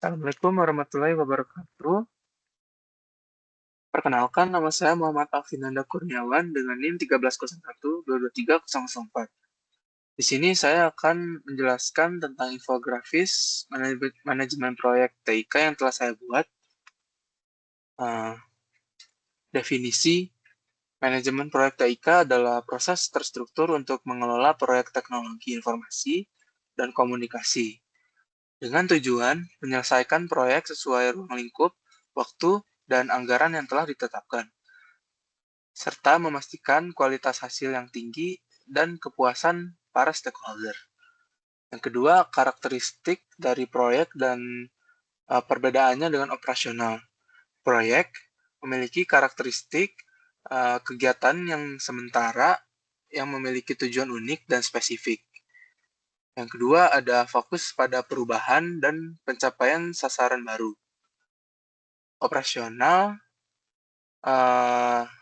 Assalamualaikum warahmatullahi wabarakatuh. Perkenalkan, nama saya Muhammad Alfinanda Kurniawan dengan NIM 1301223004. Di sini saya akan menjelaskan tentang infografis manajemen proyek TIK yang telah saya buat. Definisi manajemen proyek TIK adalah proses terstruktur untuk mengelola proyek teknologi informasi dan komunikasi dengan tujuan menyelesaikan proyek sesuai ruang lingkup, waktu, dan anggaran yang telah ditetapkan, serta memastikan kualitas hasil yang tinggi dan kepuasan para stakeholder. Yang kedua, karakteristik dari proyek dan perbedaannya dengan operasional. Proyek memiliki karakteristik kegiatan yang sementara yang memiliki tujuan unik dan spesifik. Yang kedua, ada fokus pada perubahan dan pencapaian sasaran baru. Operasional,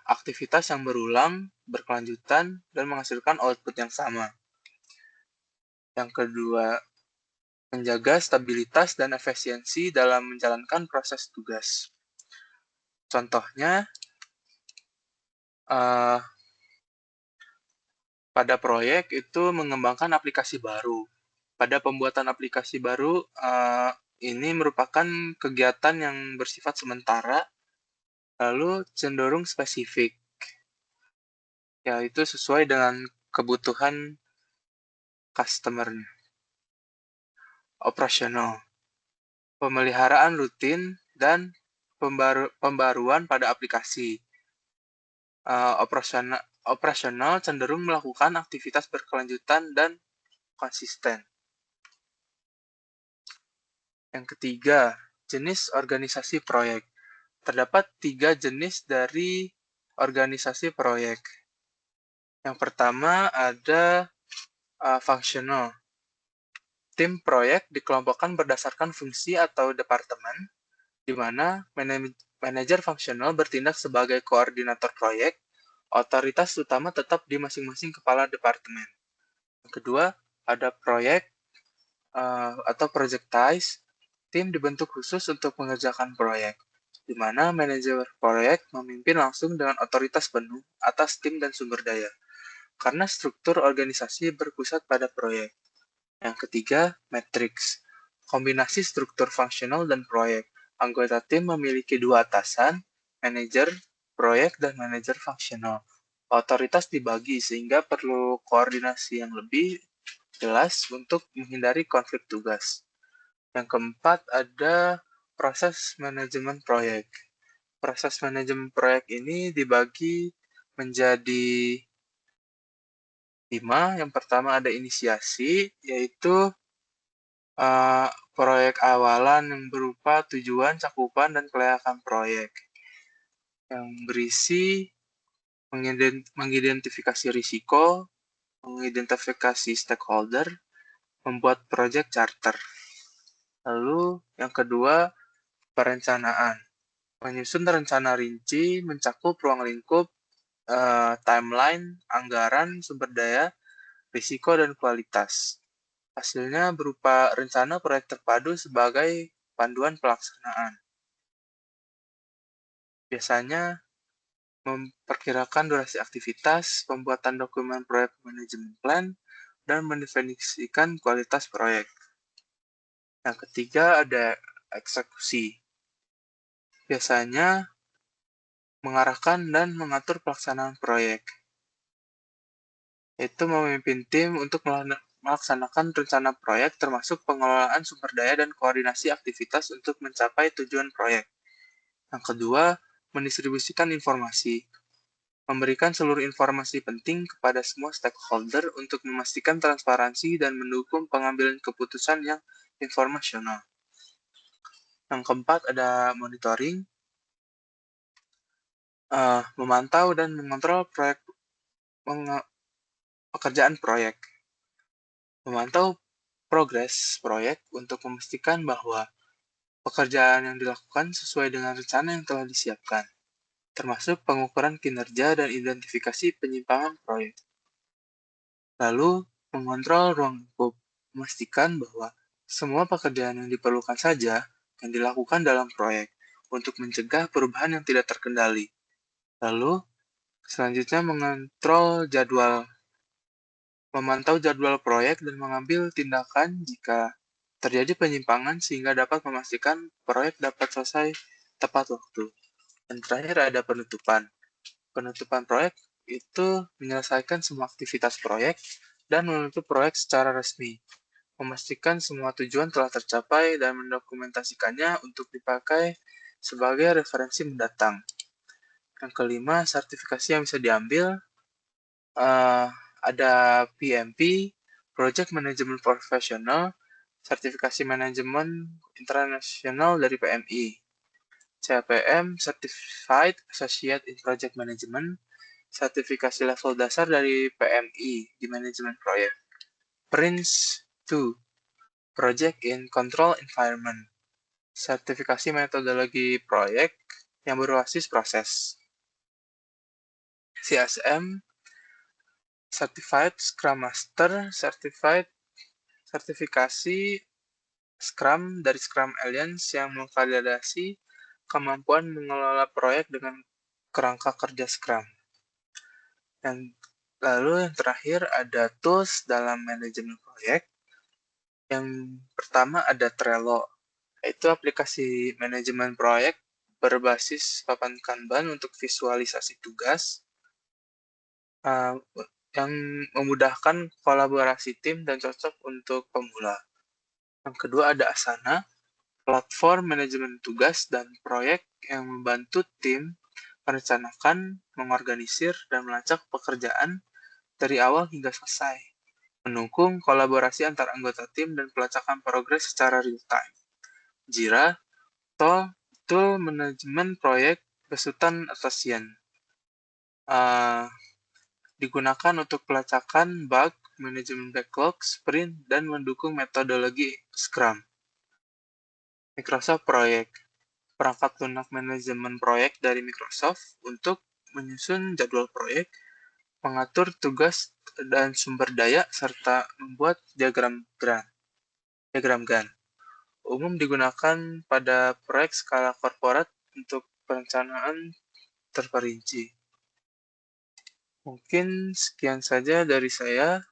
aktivitas yang berulang, berkelanjutan, dan menghasilkan output yang sama. Yang kedua, menjaga stabilitas dan efisiensi dalam menjalankan proses tugas. Contohnya, pada proyek itu mengembangkan aplikasi baru. Pada pembuatan aplikasi baru, ini merupakan kegiatan yang bersifat sementara, lalu cenderung spesifik, yaitu sesuai dengan kebutuhan customer-nya. Operasional, pemeliharaan rutin dan pembaruan pada aplikasi. Operasional cenderung melakukan aktivitas berkelanjutan dan konsisten. Yang ketiga, jenis organisasi proyek. Terdapat 3 jenis dari organisasi proyek. Yang pertama ada functional. Tim proyek dikelompokkan berdasarkan fungsi atau departemen, di mana manajer fungsional bertindak sebagai koordinator proyek. Otoritas utama tetap di masing-masing kepala departemen. Yang kedua, ada proyek atau projectize. Tim dibentuk khusus untuk mengerjakan proyek, di mana manajer proyek memimpin langsung dengan otoritas penuh atas tim dan sumber daya, karena struktur organisasi berpusat pada proyek. Yang ketiga, matrix. Kombinasi struktur fungsional dan proyek. Anggota tim memiliki 2 atasan, manajer proyek dan manajer fungsional. Otoritas dibagi sehingga perlu koordinasi yang lebih jelas untuk menghindari konflik tugas. Yang keempat ada proses manajemen proyek. Proses manajemen proyek ini dibagi menjadi 5. Yang pertama ada inisiasi, yaitu proyek awalan yang berupa tujuan, cakupan, dan kelayakan proyek. Yang berisi mengidentifikasi risiko, mengidentifikasi stakeholder, membuat proyek charter. Lalu yang kedua, perencanaan. Menyusun rencana rinci, mencakup ruang lingkup, timeline, anggaran, sumber daya, risiko, dan kualitas. Hasilnya berupa rencana proyek terpadu sebagai panduan pelaksanaan. Biasanya memperkirakan durasi aktivitas, pembuatan dokumen proyek manajemen plan, dan mendefinisikan kualitas proyek. Yang ketiga ada eksekusi. Biasanya mengarahkan dan mengatur pelaksanaan proyek. Itu memimpin tim untuk melaksanakan rencana proyek termasuk pengelolaan sumber daya dan koordinasi aktivitas untuk mencapai tujuan proyek. Yang kedua, mendistribusikan informasi. Memberikan seluruh informasi penting kepada semua stakeholder untuk memastikan transparansi dan mendukung pengambilan keputusan yang informasional. Yang keempat ada monitoring. Memantau dan mengontrol pekerjaan proyek. Memantau progres proyek untuk memastikan bahwa pekerjaan yang dilakukan sesuai dengan rencana yang telah disiapkan, termasuk pengukuran kinerja dan identifikasi penyimpangan proyek. Lalu, mengontrol ruang lingkup, memastikan bahwa semua pekerjaan yang diperlukan saja yang dilakukan dalam proyek untuk mencegah perubahan yang tidak terkendali. Lalu, selanjutnya mengontrol jadwal, memantau jadwal proyek dan mengambil tindakan jika terjadi penyimpangan sehingga dapat memastikan proyek dapat selesai tepat waktu. Dan terakhir ada penutupan. Penutupan proyek itu menyelesaikan semua aktivitas proyek dan menutup proyek secara resmi, memastikan semua tujuan telah tercapai dan mendokumentasikannya untuk dipakai sebagai referensi mendatang. Yang kelima, sertifikasi yang bisa diambil ada PMP, Project Management Professional, sertifikasi manajemen internasional dari PMI, CAPM, Certified Associate in Project Management, sertifikasi level dasar dari PMI di manajemen proyek. Prince 2, Project in Control Environment, sertifikasi metodologi proyek yang berbasis proses. CSM, Certified Scrum Master, sertifikasi Scrum dari Scrum Alliance yang memvalidasi kemampuan mengelola proyek dengan kerangka kerja Scrum. Dan lalu yang terakhir ada tools dalam manajemen proyek. Yang pertama ada Trello, yaitu aplikasi manajemen proyek berbasis papan Kanban untuk visualisasi tugas yang memudahkan kolaborasi tim dan cocok untuk pemula. Yang kedua ada Asana, platform manajemen tugas dan proyek yang membantu tim merencanakan, mengorganisir, dan melacak pekerjaan dari awal hingga selesai, mendukung kolaborasi antar anggota tim dan pelacakan progres secara real-time. Jira, tool manajemen proyek besutan Atlassian. Digunakan untuk pelacakan bug, manajemen backlog, sprint, dan mendukung metodologi Scrum. Microsoft Project, perangkat lunak manajemen proyek dari Microsoft untuk menyusun jadwal proyek, mengatur tugas dan sumber daya, serta membuat diagram Gantt. Umum digunakan pada proyek skala korporat untuk perencanaan terperinci. Mungkin sekian saja dari saya.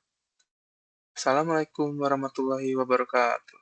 Assalamualaikum warahmatullahi wabarakatuh.